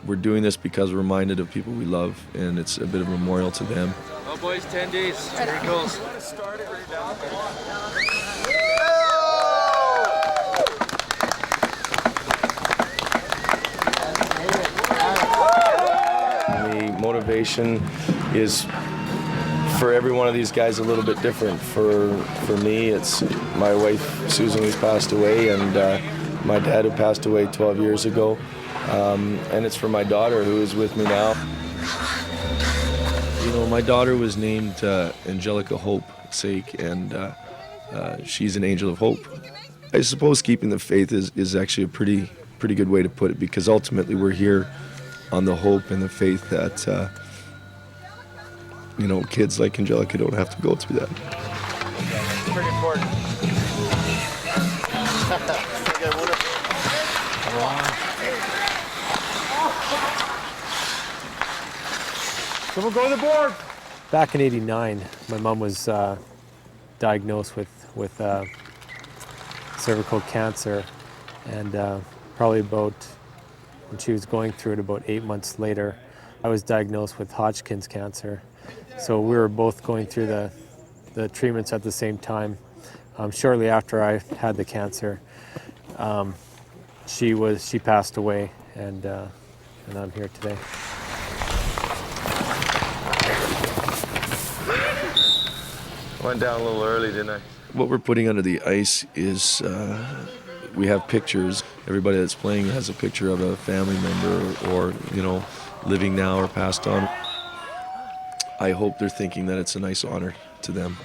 we're doing this because we're reminded of people we love, and it's a bit of a memorial to them. Well, boys, 10 days. Here it goes. The motivation is for every one of these guys a little bit different. For me, it's my wife Susan, who's passed away, and my dad, who passed away 12 years ago, and it's for my daughter, who is with me now. You know, my daughter was named Angelica Hope Sake, and she's an angel of hope. I suppose keeping the faith is actually a pretty good way to put it, because ultimately we're here on the hope and the faith that you know, kids like Angelica don't have to go through that. It's pretty important. So we'll go to the board. Back in '89, my mom was diagnosed with cervical cancer, and probably about, when she was going through it, about 8 months later, I was diagnosed with Hodgkin's cancer. So we were both going through the treatments at the same time. Shortly after I had the cancer, she passed away, and I'm here today. Went down a little early, didn't I? What we're putting under the ice is we have pictures. Everybody that's playing has a picture of a family member or you know, living now or passed on. I hope they're thinking that it's a nice honor to them.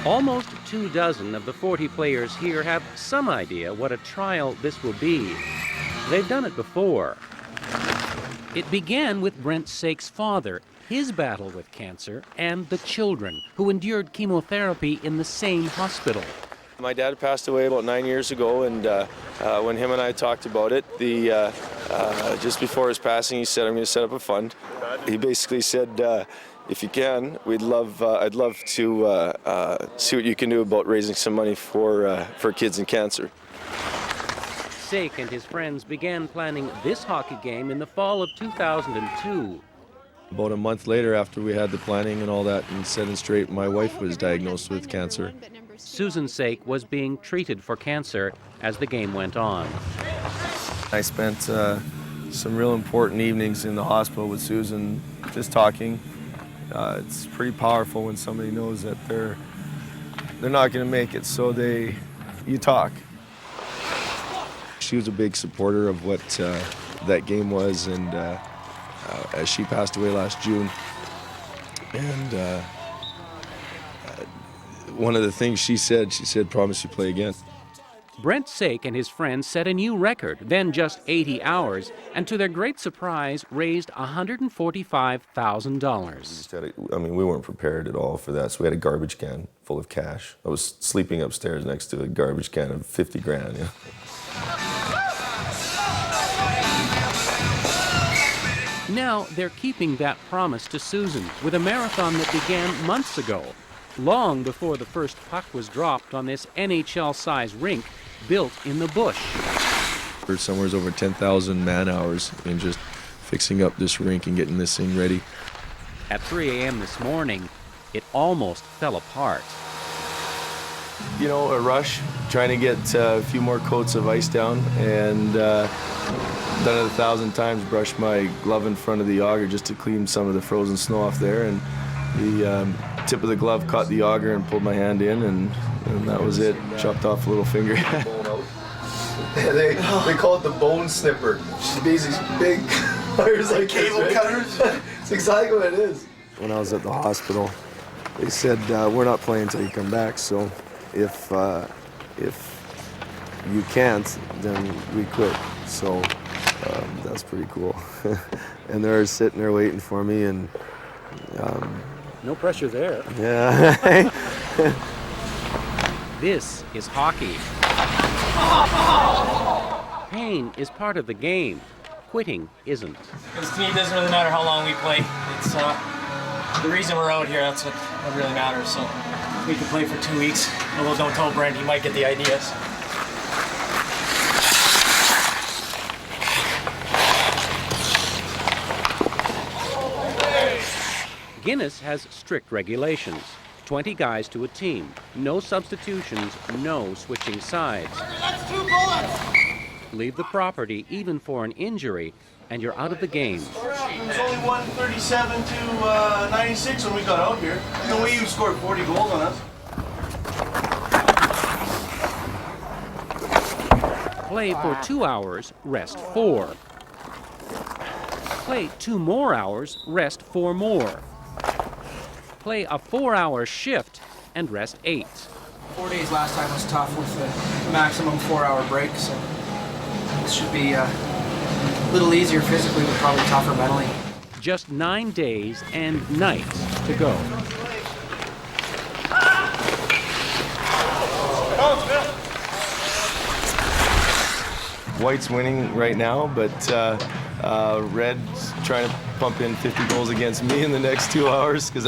Almost 24 of the 40 players here have some idea what a trial this will be. They've done it before. It began with Brent Sake's father, his battle with cancer, and the children who endured chemotherapy in the same hospital. My dad passed away about 9 years ago, and when him and I talked about it, just before his passing, he said, "I'm going to set up a fund." He basically said, "If you can, I'd love to see what you can do about raising some money for kids in cancer." Sake and his friends began planning this hockey game in the fall of 2002. About a month later, after we had the planning and all that and set it straight, my wife was diagnosed with cancer. Susan Sake was being treated for cancer as the game went on. I spent some real important evenings in the hospital with Susan, just talking. It's pretty powerful when somebody knows that they're not going to make it, so you talk. She was a big supporter of what that game was, and as she passed away last June, and one of the things she said, "Promise you play again." Brent Sake and his friends set a new record, then just 80 hours, and to their great surprise, raised $145,000. I mean, we weren't prepared at all for that, so we had a garbage can full of cash. I was sleeping upstairs next to a garbage can of 50 grand, yeah. Now they're keeping that promise to Susan with a marathon that began months ago, long before the first puck was dropped on this NHL-sized rink built in the bush. There's somewhere over 10,000 man-hours in just fixing up this rink and getting this thing ready. At 3 a.m. this morning, it almost fell apart. You know, a rush, trying to get a few more coats of ice down, and done it 1,000 times, brushed my glove in front of the auger just to clean some of the frozen snow off there, and the tip of the glove caught the auger and pulled my hand in, and that was it. Chopped off a little finger. They call it the bone snipper. She's basically big wires like cable cutters. It's exactly what it is. When I was at the hospital, they said, "We're not playing until you come back, so if you can't, then we quit." So that's pretty cool. And they're sitting there waiting for me, and No pressure there. yeah. This is hockey. Pain is part of the game. Quitting isn't. Because to me, it doesn't really matter how long we play. It's the reason we're out here, that's what really matters. So we could play for 2 weeks, although don't tell Brent, he might get the ideas. Guinness has strict regulations. 20 guys to a team. No substitutions, no switching sides. That's 2 bullets! Leave the property even for an injury, and you're out of the game. It was only 137 to 96 when we got out here. No way you scored 40 goals on us. Play for 2 hours, rest 4. Play 2 more hours, rest 4 more. Play a 4-hour shift and rest 8. 4 days last time was tough with the maximum 4-hour break, so this should be a little easier physically, but probably tougher mentally. Just 9 days and nights to go. White's winning right now, but Red's trying to pump in 50 goals against me in the next 2 hours, because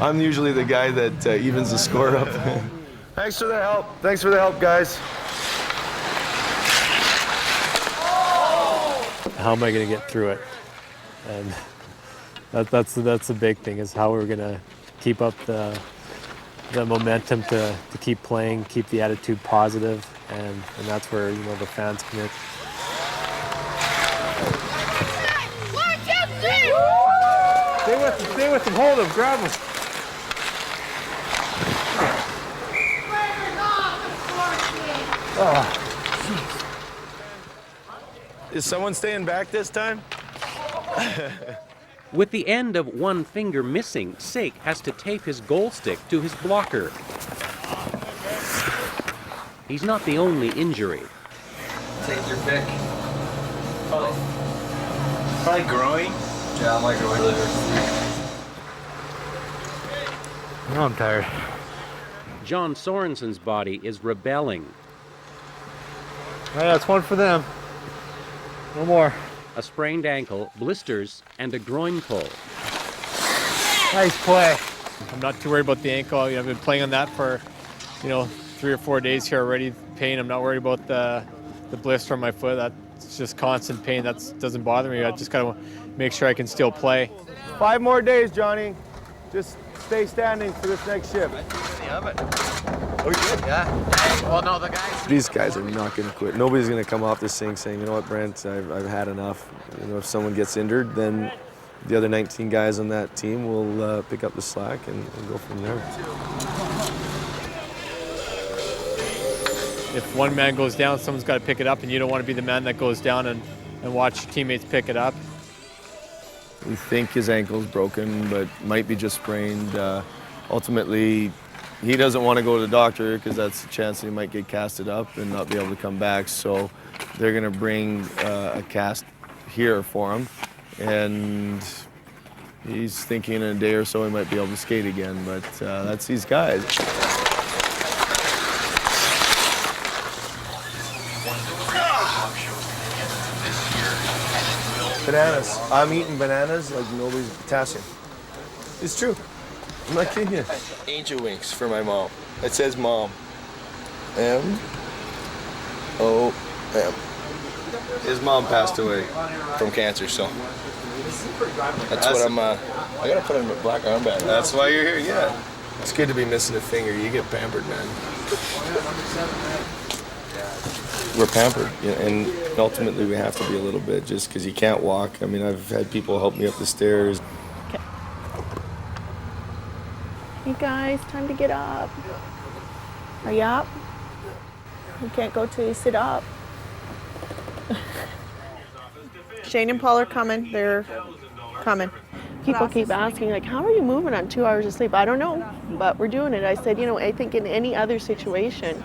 I'm usually the guy that evens the score up. Thanks for the help. Thanks for the help, guys. How am I going to get through it? And that's the big thing, is how we're going to keep up the momentum to keep playing, keep the attitude positive, and that's where, you know, the fans come in. 1, 2, 3! Stay with him, hold him, grab him. Is someone staying back this time? With the end of one finger missing, Sake has to tape his goal stick to his blocker. He's not the only injury. Take your pick. Probably groin. Yeah, I might groin. No, I'm tired. John Sorensen's body is rebelling. Yeah, that's one for them. No more. A sprained ankle, blisters, and a groin pull. Nice play. I'm not too worried about the ankle. You know, I've been playing on that for, 3 or 4 days here already. Pain. I'm not worried about the blister on my foot. That's just constant pain. That doesn't bother me. I just gotta make sure I can still play. 5 more days, Johnny. Just stay standing for this next shift. Oh, you did? Yeah. Well, no, the guys. These guys are not going to quit. Nobody's going to come off this thing saying, you know what, Brent, I've had enough. You know, if someone gets injured, then the other 19 guys on that team will pick up the slack and go from there. If one man goes down, someone's got to pick it up, and you don't want to be the man that goes down and watch your teammates pick it up. We think his ankle's broken, but might be just sprained. Ultimately, he doesn't want to go to the doctor because that's a chance that he might get casted up and not be able to come back. So they're going to bring a cast here for him. And he's thinking in a day or so he might be able to skate again. But that's these guys. Bananas. I'm eating bananas like nobody's potassium. It's true. I'm not kidding you. Angel wings for my mom. It says mom. M-O-M. His mom passed away from cancer, so that's what I'm. I gotta put in a black armband. That's why you're here, yeah. It's good to be missing a finger. You get pampered, man. We're pampered, and ultimately we have to be a little bit, just because you can't walk. I mean, I've had people help me up the stairs. Okay. You guys, time to get up. Are you up? You can't go till you sit up. Shane and Paul are coming. They're coming. People keep asking, like, how are you moving on 2 hours of sleep? I don't know, but we're doing it. I said, I think in any other situation,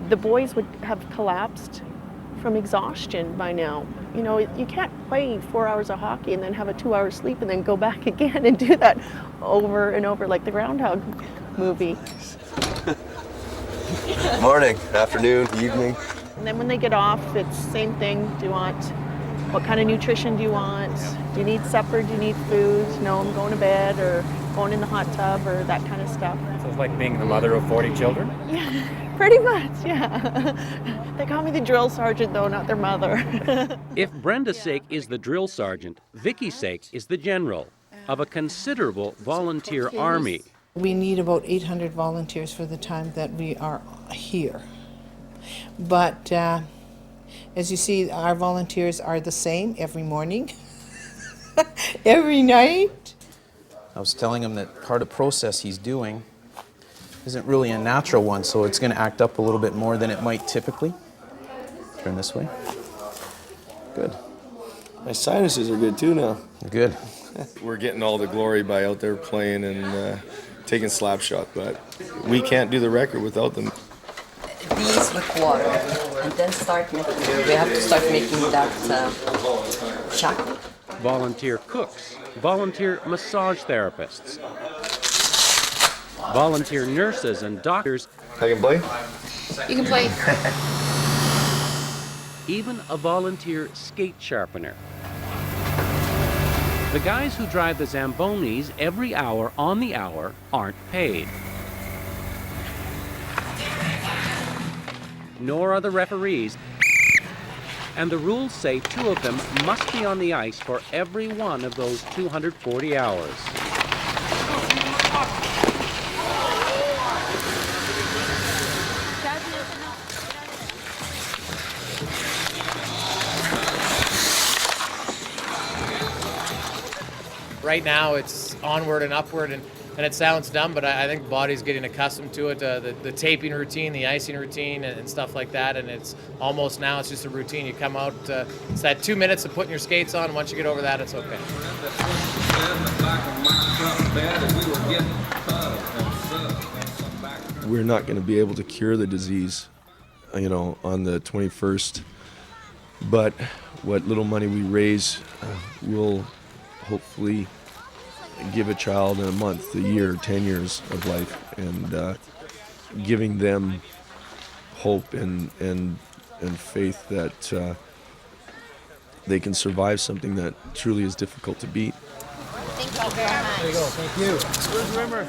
the boys would have collapsed from exhaustion by now. You can't play 4 hours of hockey and then have a 2 hour sleep and then go back again and do that over and over like the Groundhog movie. Morning, afternoon, evening. And then when they get off, it's same thing. What kind of nutrition do you want? Do you need supper? Do you need food? No, I'm going to bed, or going in the hot tub, or that kind of stuff. So it's like being the mother of 40 children? Yeah, pretty much, yeah. They call me the drill sergeant, though, not their mother. If Brenda Sake is the drill sergeant, Vicky Sake is the general. of a considerable volunteer army. We need about 800 volunteers for the time that we are here. But as you see, our volunteers are the same every morning, every night. I was telling him that part of the process he's doing isn't really a natural one, so it's going to act up a little bit more than it might typically. Turn this way. Good. My sinuses are good too now. Good. We're getting all the glory by out there playing and taking slap shot, but we can't do the record without them. These with water, and then start making. We have to start making that shackle. Volunteer cooks, volunteer massage therapists, volunteer nurses and doctors. I can play? You can play. Even a volunteer skate sharpener. The guys who drive the Zambonis every hour on the hour aren't paid. Nor are the referees. And the rules say 2 of them must be on the ice for every one of those 240 hours. Right now it's onward and upward, and it sounds dumb, but I think the body's getting accustomed to it, the taping routine, the icing routine, and stuff like that, and it's almost now it's just a routine. You come out, it's that 2 minutes of putting your skates on. Once you get over that, it's okay. We're not going to be able to cure the disease, on the 21st, but what little money we raise will hopefully give a child in a month, a year, 10 years of life, and giving them hope and faith that they can survive something that truly is difficult to beat. Thank you very much. There you go. Thank you. Where's Rimmer?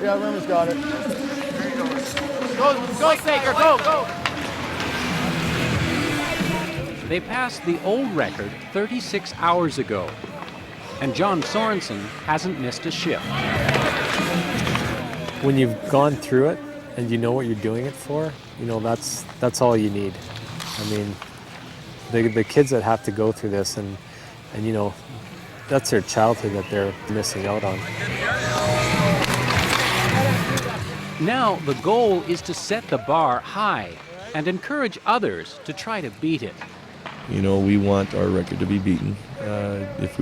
Yeah, Rimmer's got it. There you go. Go, Saker, go! They passed the old record 36 hours ago. And John Sorensen hasn't missed a shift. When you've gone through it and you know what you're doing it for, that's all you need. I mean, the kids that have to go through this and that's their childhood that they're missing out on. Now the goal is to set the bar high and encourage others to try to beat it. We want our record to be beaten. If we